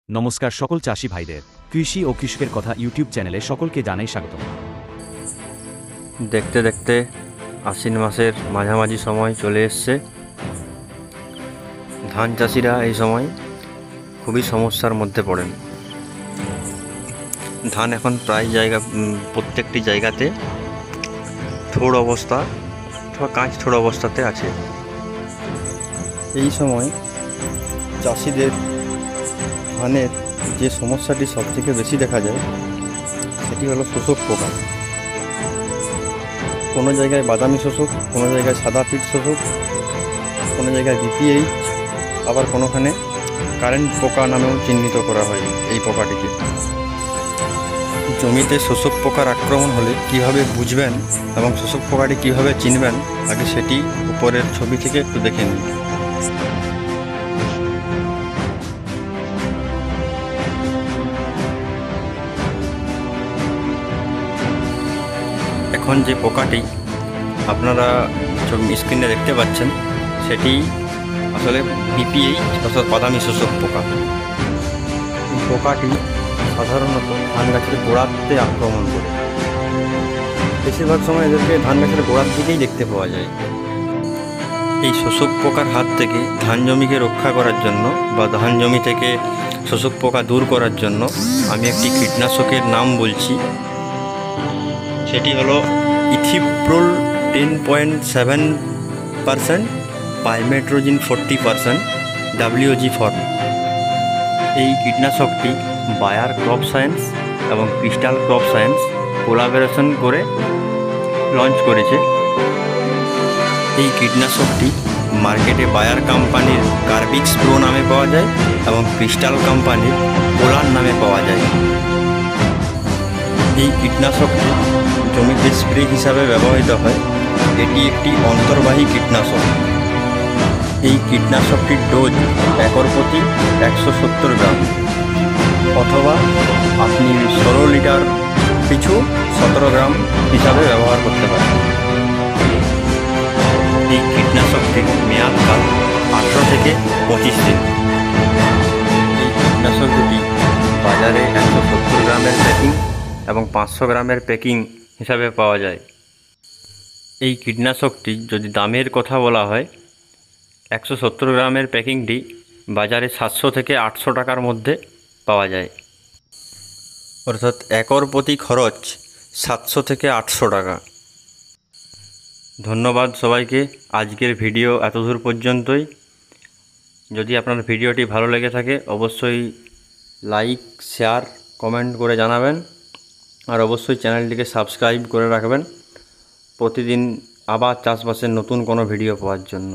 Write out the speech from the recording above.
নমস্কার সকল চাষী ভাইদের, কৃষি ও কৃষকের কথা ইউটিউব চ্যানেলে সকলকে জানাই স্বাগত। দেখতে দেখতে আশ্বিন মাসের মাঝামাঝি সময় চলে এসছে। ধান চাষিরা এই সময় খুবই সমস্যার মধ্যে পড়েন। ধান এখন প্রায় প্রত্যেকটি জায়গাতে থোড় অবস্থা অথবা কাঁচ থোড় অবস্থাতে আছে। এই সময় চাষিদের ধানের যে সমস্যাটি সবথেকে বেশি দেখা যায় সেটি হলো শোষক পোকা। কোনো জায়গায় বাদামি শোষক, কোনো জায়গায় সাদা পিট শোষক, কোনো জায়গায় বিপিএইচ, আবার কোনোখানে কারেন্ট পোকা নামেও চিহ্নিত করা হয় এই পোকাটিকে। জমিতে শোষক পোকার আক্রমণ হলে কিভাবে বুঝবেন এবং শোষক পোকাটি কিভাবে চিনবেন, আগে সেটি উপরের ছবি থেকে একটু দেখে নিন। এখন যে পোকাটি আপনারা স্ক্রিনে দেখতে পাচ্ছেন সেটি আসলে বিপিএইচ অর্থাৎ বাদামি শোষক পোকা। এই পোকাটি সাধারণত ধান গাছের গোড়াতে আক্রমণ করে। বেশিরভাগ সময় এদেরকে ধান গাছের গোড়ার দিকেই দেখতে পাওয়া যায়। এই শোষক পোকার হাত থেকে ধান জমিকে রক্ষা করার জন্য বা ধান জমি থেকে শোষক পোকা দূর করার জন্য আমি একটি কীটনাশকের নাম বলছি। সেটি হলো ইথিপ্রোল 10.7%, পাইমেট্রোজিন 40%, WG ফর্ম। এই কীটনাশকটি বায়ার ক্রপ সায়েন্স এবং ক্রিস্টাল ক্রপ সায়েন্স কোলাবোরেশন করে লঞ্চ করেছে। এই কীটনাশকটি মার্কেটে বায়ার কোম্পানির কার্বিক্স প্রো নামে পাওয়া যায় এবং ক্রিস্টাল কোম্পানির পোলার নামে পাওয়া যায়। এই কীটনাশকটি জমিতে স্প্রে হিসাবে ব্যবহৃত হয়। এটি একটি অন্তর্বাহী কীটনাশক। এই কীটনাশকটির ডোজ একর প্রতি 170 গ্রাম, অথবা আপনি 16 লিটার পিছু 17 গ্রাম হিসাবে ব্যবহার করতে পারেন। এই কীটনাশকটির মেয়াদকাল 18 থেকে 25 দিন। এই কীটনাশক দুটি বাজারে 170 গ্রামের প্যাকিং এবং 500 গ্রামের প্যাকিং হিসাবে পাওয়া যায়। এই কীটনাশকটি যদি দামের কথা বলা হয়, 170 গ্রামের প্যাকিংটি বাজারে 700 থেকে 800 টাকার মধ্যে পাওয়া যায়। অর্থাৎ একর প্রতি খরচ 700 থেকে 800 টাকা। ধন্যবাদ সবাইকে। আজকের ভিডিও এতদূর পর্যন্তই। যদি আপনার ভিডিওটি ভালো লেগে থাকে অবশ্যই লাইক, শেয়ার, কমেন্ট করে জানাবেন। আর অবশ্যই চ্যানেলটিকে সাবস্ক্রাইব করে রাখবেন প্রতিদিন আবার চাষবাসের নতুন কোনো ভিডিও পাওয়ার জন্য।